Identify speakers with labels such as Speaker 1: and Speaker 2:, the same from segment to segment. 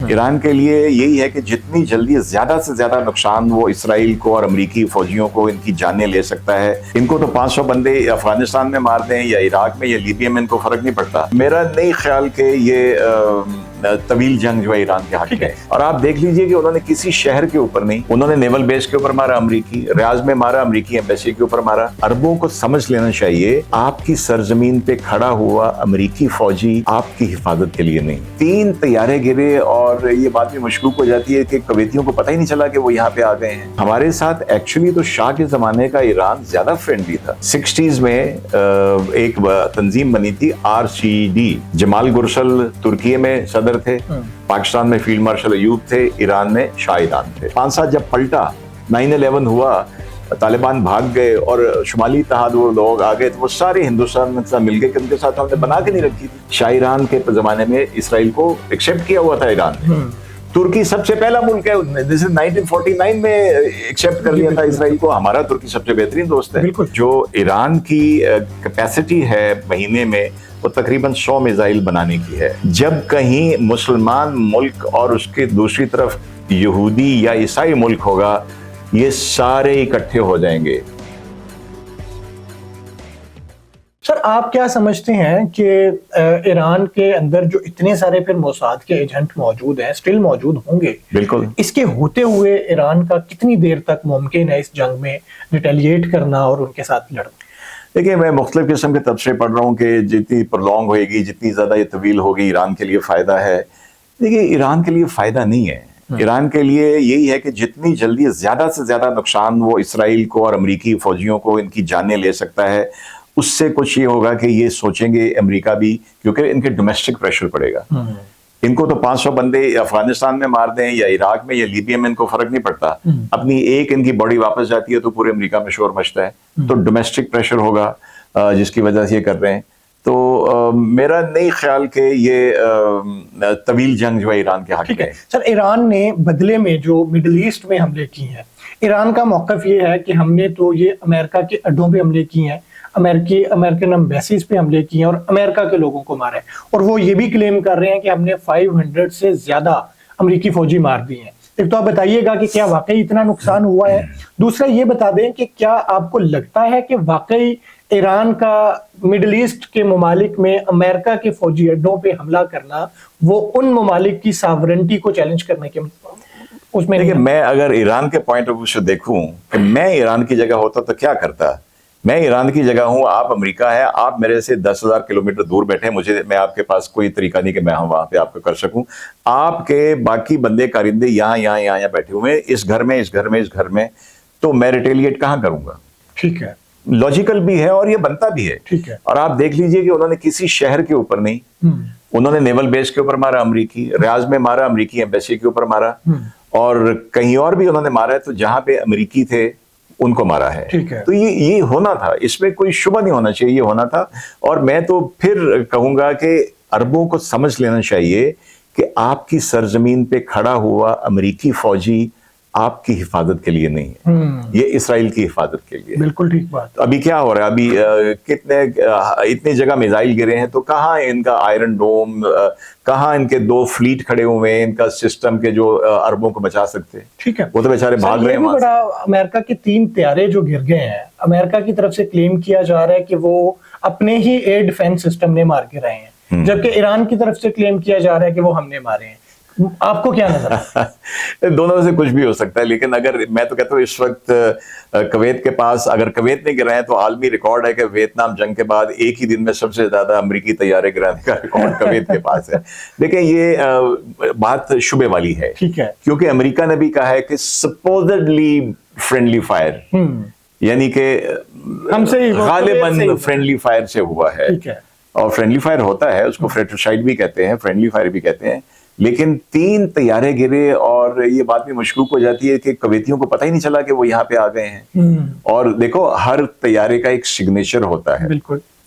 Speaker 1: ایران کے لیے یہی ہے کہ جتنی جلدی زیادہ سے زیادہ نقصان وہ اسرائیل کو اور امریکی فوجیوں کو ان کی جانیں لے سکتا ہے. ان کو تو 500 بندے افغانستان میں مار دیں یا عراق میں یا لیبیا میں ان کو فرق نہیں پڑتا. میرا نہیں خیال کہ یہ طویل جنگ جو ہے ایران کے حق ہے. اور آپ دیکھ لیجئے کہ انہوں نے کسی شہر کے اوپر نہیں, انہوں نے نیول بیس کے اوپر مارا, امریکی ریاض میں مارا, امریکی ایمبیسی کے اوپر مارا. عربوں کو سمجھ لینا چاہیے آپ کی سرزمین پہ کھڑا ہوا امریکی فوجی آپ کی حفاظت کے لیے نہیں. 3 طیارے گرے اور یہ بات بھی مشکوک ہو جاتی ہے کہ کویتیوں کو پتہ ہی نہیں چلا کہ وہ یہاں پہ آ گئے ہیں. ہمارے ساتھ ایکچولی تو شاہ کے زمانے کا ایران زیادہ فرینڈلی تھا. 60s میں ایک تنظیم بنی تھی RCD, جمال گرسل ترکیے میں صدر تھے, پاکستان میں فیلڈ مارشل ایوب تھے, ایران میں شاہ ایران تھے. 5 سال جب پلٹا, 9/11 ہوا, طالبان بھاگ گئے اور شمالی اتحاد وہ لوگ آ گئے, تو وہ سارے ہندوستان میں مل گئے کہ ان کے ساتھ ہم نے بنا کے نہیں رکھی تھی. شاہ ایران کے زمانے میں اسرائیل کو ایکسیپٹ کیا ہوا تھا ایران نے. ترکی سب سے پہلا ملک ہے, 1949 میں ایکسیپٹ کر لیا تھا اسرائیل کو. ہمارا ترکی سب سے بہترین دوست ہے. جو ایران کی کیپیسٹی ہے مہینے میں وہ تقریباً 100 میزائل بنانے کی ہے. جب کہیں مسلمان ملک اور اس کے دوسری طرف یہودی یا عیسائی ملک ہوگا, یہ سارے اکٹھے ہو جائیں گے.
Speaker 2: سر آپ کیا سمجھتے ہیں کہ ایران کے اندر جو اتنے سارے پھر موساد کے ایجنٹ موجود ہیں, اسٹل موجود ہوں گے,
Speaker 1: بالکل
Speaker 2: اس کے ہوتے ہوئے ایران کا کتنی دیر تک ممکن ہے اس جنگ میں ریٹیلیٹ کرنا اور ان کے ساتھ لڑنا؟
Speaker 1: دیکھیے, میں مختلف قسم کے تبصرے پڑھ رہا ہوں کہ جتنی پرلونگ ہوئے گی, جتنی زیادہ یہ طویل ہوگی, ایران کے لیے فائدہ ہے. دیکھیے, ایران کے لیے فائدہ نہیں ہے. ایران کے لیے یہی ہے کہ جتنی جلدی زیادہ سے زیادہ نقصان وہ اسرائیل کو اور امریکی فوجیوں کو ان کی جانیں لے سکتا ہے, اس سے کچھ یہ ہوگا کہ یہ سوچیں گے امریکہ بھی, کیونکہ ان کے ڈومیسٹک پریشر پڑے گا. ان کو تو 500 بندے افغانستان میں مار دیں یا عراق میں یا لیبیا میں ان کو فرق نہیں پڑتا. اپنی ایک ان کی باڈی واپس جاتی ہے تو پورے امریکہ میں شور مچتا ہے. تو ڈومیسٹک پریشر ہوگا جس کی وجہ سے یہ کر رہے ہیں. تو میرا نہیں خیال کہ یہ طویل جنگ جو ہے ایران کے حق ہے.
Speaker 2: سر, ایران نے بدلے میں جو مڈل ایسٹ میں حملے کی ہیں, ایران کا موقف یہ ہے کہ ہم نے تو یہ امریکہ کے اڈوں پہ حملے کی ہیں, امریکن ایمبیسیز پہ حملے کیے ہیں اور امریکہ کے لوگوں کو مارا ہے, اور وہ یہ بھی کلیم کر رہے ہیں کہ ہم نے 500 سے زیادہ امریکی فوجی مار دی ہیں. ایک تو آپ بتائیے گا کہ کیا واقعی اتنا نقصان ہوا ہے. دوسرا یہ بتا دیں کہ کیا آپ کو لگتا ہے کہ واقعی ایران کا مڈل ایسٹ کے ممالک میں امریکہ کے فوجی اڈوں پہ حملہ کرنا وہ ان ممالک کی ساورنٹی کو چیلنج کرنے کے اس میں؟
Speaker 1: دیکھیے, میں اگر ایران کے پوائنٹ آف ویو سے دیکھوں کہ میں ایران کی جگہ ہوتا تو کیا کرتا. میں ایران کی جگہ ہوں, آپ امریکہ ہے, آپ میرے سے 10,000 کلومیٹر دور بیٹھے, میں آپ کے پاس کوئی طریقہ نہیں کہ میں وہاں پہ آپ کو کر سکوں. آپ کے باقی بندے کارندے یہاں بیٹھے ہوئے ہیں, اس گھر میں, تو میں ریٹیلیٹ کہاں کروں گا؟
Speaker 2: ٹھیک ہے,
Speaker 1: لاجیکل بھی ہے اور یہ بنتا بھی ہے.
Speaker 2: ٹھیک ہے.
Speaker 1: اور آپ دیکھ لیجئے کہ انہوں نے کسی شہر کے اوپر نہیں, انہوں نے نیول بیس کے اوپر مارا, امریکی ریاض میں مارا, امریکی ایمبیسی کے اوپر مارا, اور کہیں اور بھی انہوں نے مارا ہے, تو جہاں پہ امریکی تھے ان کو مارا ہے. تو یہ ہونا تھا, اس میں کوئی شبہ نہیں ہونا چاہیے, یہ ہونا تھا. اور میں تو پھر کہوں گا کہ عربوں کو سمجھ لینا چاہیے کہ آپ کی سرزمین پہ کھڑا ہوا امریکی فوجی آپ کی حفاظت کے لیے نہیں ہے, یہ اسرائیل کی حفاظت کے لیے.
Speaker 2: بالکل ٹھیک بات.
Speaker 1: ابھی کیا ہو رہا ہے, ابھی اتنے جگہ میزائل گرے ہیں, تو کہاں ان کا آئرن ڈوم, کہاں ان کے 2 فلیٹ کھڑے ہوئے ہیں ان کا سسٹم کے جو عربوں کو بچا سکتے ہیں. ٹھیک ہے, وہ تو بیچارے بھاگ رہے ہیں وہاں سے.
Speaker 2: امریکہ کے 3 طیارے جو گر گئے ہیں, امریکہ کی طرف سے کلیم کیا جا رہا ہے کہ وہ اپنے ہی ایئر ڈیفنس سسٹم نے مار کے رہے ہیں, جبکہ ایران کی طرف سے کلیم کیا جا رہا ہے کہ وہ ہم نے مارے ہیں. آپ کو کیا نظر آتا ہے؟
Speaker 1: دونوں سے کچھ بھی ہو سکتا ہے, لیکن اگر میں تو کہتا ہوں اس وقت کویت کے پاس, اگر کویت نے گرائے تو عالمی ریکارڈ ہے کہ ویتنام جنگ کے بعد ایک ہی دن میں سب سے زیادہ امریکی طیارے گرانے کا ریکارڈ کویت کے پاس ہے. دیکھیں, یہ بات شبے والی ہے,
Speaker 2: ٹھیک ہے,
Speaker 1: کیونکہ امریکہ نے بھی کہا ہے کہ سپوزڈلی فرینڈلی فائر, یعنی کہ
Speaker 2: ہم سے
Speaker 1: غالباً فرینڈلی فائر سے ہوا ہے.
Speaker 2: ٹھیک ہے,
Speaker 1: اور فرینڈلی فائر ہوتا ہے, اس کو فریٹرسائڈ بھی کہتے ہیں, فرینڈلی فائر بھی کہتے ہیں. لیکن 3 طیارے گرے اور یہ بات بھی مشکوک ہو جاتی ہے کہ کویتیوں کو پتہ ہی نہیں چلا کہ وہ یہاں پہ آ گئے ہیں. اور دیکھو, ہر طیارے کا ایک سگنیچر ہوتا ہے.
Speaker 2: بالکل,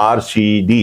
Speaker 1: RCD,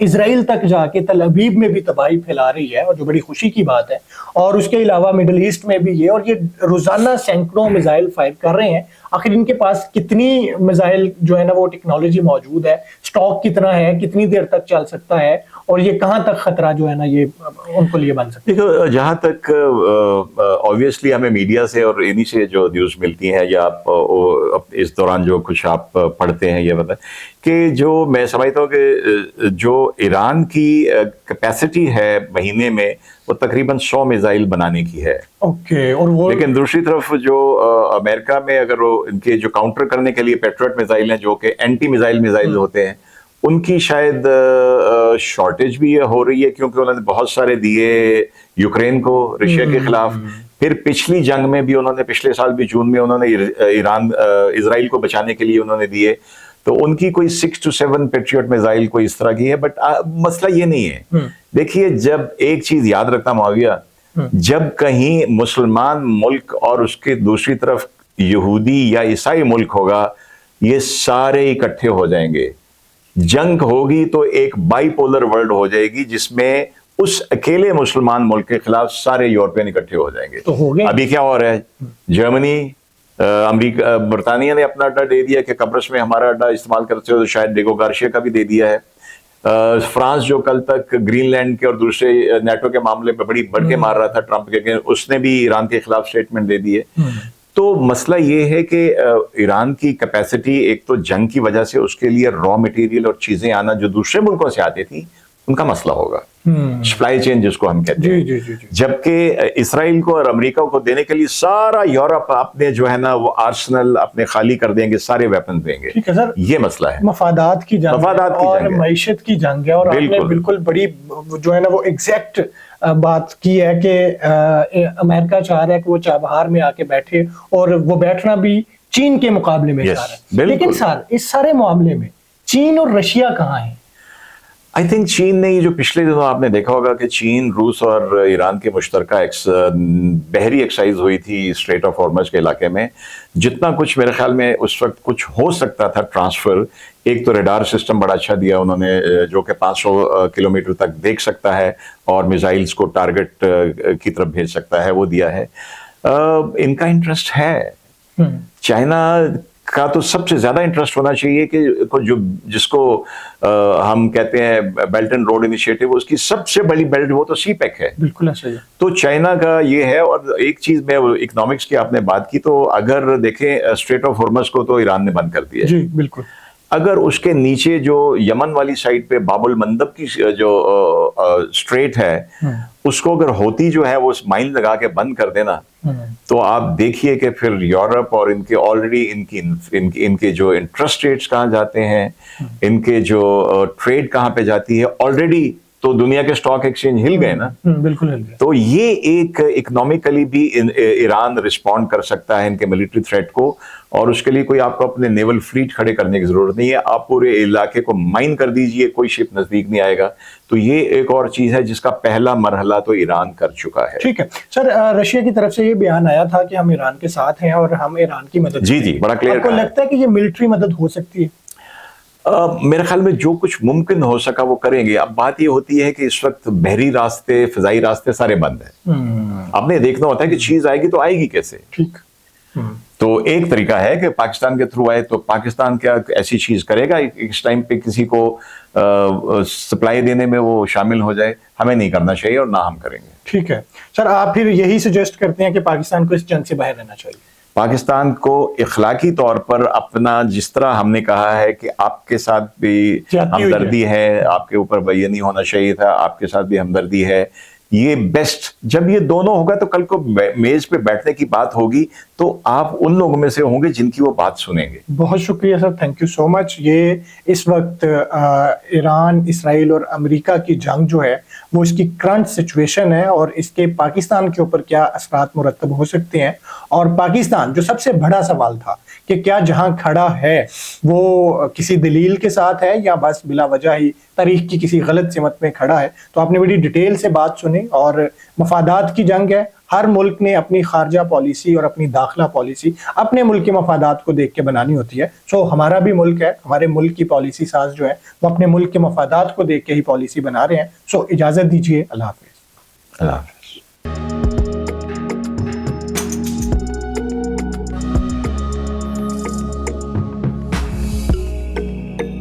Speaker 2: اسرائیل تک جا کے تل ابیب میں بھی تباہی پھیلا رہی ہے، اور جو بڑی خوشی کی بات ہے. اور اس کے علاوہ مڈل ایسٹ میں بھی یہ، اور یہ روزانہ سینکڑوں میزائل فائر کر رہے ہیں. آخر ان کے پاس کتنی میزائل جو ہے نا وہ ٹیکنالوجی موجود ہے، سٹاک کتنا ہے، کتنی دیر تک چل سکتا ہے، اور یہ کہاں تک خطرہ جو ہے نا یہ ان کو لیے بن سکتا ہے؟
Speaker 1: دیکھو، جہاں تک آبویسلی ہمیں میڈیا سے اور انہی سے جو نیوز ملتی ہیں، یا آپ اس دوران جو کچھ آپ پڑھتے ہیں، یہ بتائیں کہ جو میں سمجھتا ہوں کہ جو ایران کی کیپیسٹی ہے مہینے میں وہ تقریباً 100 میزائل بنانے کی ہے.
Speaker 2: اوکے. اور وہ
Speaker 1: لیکن دوسری طرف جو امریکہ میں اگر وہ ان کے جو کاؤنٹر کرنے کے لیے پیٹریوٹ میزائل ہیں، جو کہ اینٹی میزائل ہوتے ہیں، ان کی شاید شارٹیج بھی ہو رہی ہے، کیونکہ انہوں نے بہت سارے دیے یوکرین کو، رشیا کے خلاف. پھر پچھلی جنگ میں بھی انہوں نے، پچھلے سال بھی جون میں انہوں نے اسرائیل کو بچانے کے لیے انہوں نے دیے. تو ان کی کوئی 6 to 7 پیٹریوٹ میزائل کوئی اس طرح کی ہے. بٹ مسئلہ یہ نہیں ہے. دیکھیے، جب ایک چیز یاد رکھنا معاویہ، جب کہیں مسلمان ملک اور اس کے دوسری طرف یہودی یا عیسائی ملک ہوگا، یہ سارے اکٹھے ہو جائیں گے. جنگ ہوگی تو ایک بائی پولر ورلڈ ہو جائے گی، جس میں اس اکیلے مسلمان ملک کے خلاف سارے یورپین اکٹھے ہو جائیں گے. ابھی کیا ہو رہا ہے؟ جرمنی، امریکہ، برطانیہ نے اپنا اڈا دے دیا کہ قبرص میں ہمارا اڈا استعمال کرتے ہو، تو شاید ڈیگو گارشیا کا بھی دے دیا ہے. فرانس جو کل تک گرین لینڈ کے اور دوسرے نیٹو کے معاملے میں بڑی بڑھ کے مار رہا تھا ٹرمپ کے، اس نے بھی ایران کے خلاف سٹیٹمنٹ دے دی ہے. تو مسئلہ یہ ہے کہ ایران کی کیپیسٹی، ایک تو جنگ کی وجہ سے اس کے لیے را مٹیریل اور چیزیں آنا جو دوسرے ملکوں سے آتی تھی، ان کا مسئلہ ہوگا، سپلائی چین جس کو ہم کہتے ہیں. جبکہ اسرائیل کو اور امریکہ کو دینے کے لیے سارا یورپ اپنے جو ہے نا وہ آرسنل اپنے خالی کر دیں گے، سارے ویپن دیں گے. یہ مسئلہ ہے،
Speaker 2: مفادات کی جنگ اور معیشت کی جنگ ہے. اور آپ نے بالکل بڑی جو ہے نا وہ ایگزیکٹ بات کی ہے کہ امریکہ چاہ رہا ہے کہ وہ چابہار میں آ کے بیٹھے، اور وہ بیٹھنا بھی چین کے مقابلے میں چاہ رہا ہے. لیکن سر، اس سارے معاملے میں چین اور رشیا کہاں ہیں؟
Speaker 1: آئی تھنک چین نے، جو پچھلے دنوں آپ نے دیکھا ہوگا کہ چین، روس اور ایران کے مشترکہ بحری ایکسرسائز ہوئی تھی اسٹریٹ آف ہارمز کے علاقے میں. جتنا کچھ میرے خیال میں اس وقت کچھ ہو سکتا تھا ٹرانسفر، ایک تو ریڈار سسٹم بڑا اچھا دیا انہوں نے، جو کہ 500 کلومیٹر تک دیکھ سکتا ہے اور میزائلز کو ٹارگٹ کی طرف بھیج سکتا ہے، وہ دیا ہے. ان کا انٹرسٹ ہے. چائنا کا تو سب سے زیادہ انٹرسٹ ہونا چاہیے کہ جس کو ہم کہتے ہیں بیلٹ اینڈ روڈ انیشیٹو، اس کی سب سے بڑی بیلٹ وہ تو سی پیک ہے.
Speaker 2: بالکل ایسا ہی.
Speaker 1: تو چائنا کا یہ ہے. اور ایک چیز میں اکنامکس کی آپ نے بات کی، تو اگر دیکھیں اسٹریٹ آف ہارمز کو تو ایران نے بند کر دیا.
Speaker 2: جی بالکل.
Speaker 1: اگر اس کے نیچے جو یمن والی سائڈ پہ باب المندب کی جو اسٹریٹ ہے، اس کو اگر ہوتی جو ہے وہ مائن لگا کے بند کر دینا، تو آپ دیکھیے کہ پھر یورپ اور ان کے آلریڈی ان کے جو انٹرسٹ ریٹس کہاں جاتے ہیں، ان کے جو ٹریڈ کہاں پہ جاتی ہے. آلریڈی تو دنیا کے سٹاک ایکسچینج ہل گئے نا.
Speaker 2: بالکل ہل گئے.
Speaker 1: تو یہ ایک اکنامکلی بھی ایران رسپونڈ کر سکتا ہے ان کے ملٹری تھریٹ کو، اور اس کے لیے کوئی آپ کو اپنے نیول فلیٹ کھڑے کرنے کی ضرورت نہیں ہے. آپ پورے علاقے کو مائن کر دیجئے، کوئی شپ نزدیک نہیں آئے گا. تو یہ ایک اور چیز ہے جس کا پہلا مرحلہ تو ایران کر چکا ہے.
Speaker 2: ٹھیک ہے سر، رشیا کی طرف سے یہ بیان آیا تھا کہ ہم ایران کے ساتھ ہیں اور ہم ایران کی مدد.
Speaker 1: جی بڑا کلیئر.
Speaker 2: آپ کو لگتا ہے کہ یہ ملٹری مدد ہو سکتی ہے؟
Speaker 1: میرے خیال میں جو کچھ ممکن ہو سکا وہ کریں گے. اب بات یہ ہوتی ہے کہ اس وقت بحری راستے، فضائی راستے سارے بند ہیں. آپ نے دیکھنا ہوتا ہے کہ چیز آئے گی تو آئے گی کیسے.
Speaker 2: ٹھیک.
Speaker 1: تو ایک طریقہ ہے کہ پاکستان کے تھرو آئے. تو پاکستان کیا ایسی چیز کرے گا اس ٹائم پہ کسی کو سپلائی دینے میں وہ شامل ہو جائے؟ ہمیں نہیں کرنا چاہیے اور نہ ہم کریں گے.
Speaker 2: ٹھیک ہے سر، آپ پھر یہی سجیسٹ کرتے ہیں کہ پاکستان کو اس جنگ سے باہر رہنا چاہیے؟
Speaker 1: پاکستان کو اخلاقی طور پر اپنا، جس طرح ہم نے کہا ہے کہ آپ کے ساتھ بھی ہمدردی ہے، آپ کے اوپر یہ نہیں ہونا چاہیے تھا، آپ کے ساتھ بھی ہمدردی ہے، یہ بیسٹ. جب یہ دونوں ہوگا تو کل کو میز پہ بیٹھنے کی بات ہوگی تو آپ ان لوگوں میں سے ہوں گے جن کی وہ بات سنیں گے.
Speaker 2: بہت شکریہ سر، تھینک یو سو مچ. یہ اس وقت ایران، اسرائیل اور امریکہ کی جنگ جو ہے وہ اس کی کرنٹ سچویشن ہے، اور اس کے پاکستان کے اوپر کیا اثرات مرتب ہو سکتے ہیں. اور پاکستان، جو سب سے بڑا سوال تھا کہ کیا جہاں کھڑا ہے وہ کسی دلیل کے ساتھ ہے یا بس بلا وجہ ہی تاریخ کی کسی غلط سمت میں کھڑا ہے. تو آپ نے بڑی ڈیٹیل سے بات سنی اور مفادات کی جنگ ہے. ہر ملک نے اپنی خارجہ پالیسی اور اپنی داخلہ پالیسی اپنے ملک کے مفادات کو دیکھ کے بنانی ہوتی ہے. سو ہمارا بھی ملک ہے, ہمارے ملک کی پالیسی ساز جو ہے وہ اپنے ملک کے مفادات کو دیکھ کے ہی پالیسی بنا رہے ہیں. سو اجازت دیجیے, اللہ حافظ.
Speaker 1: اللہ حافظ.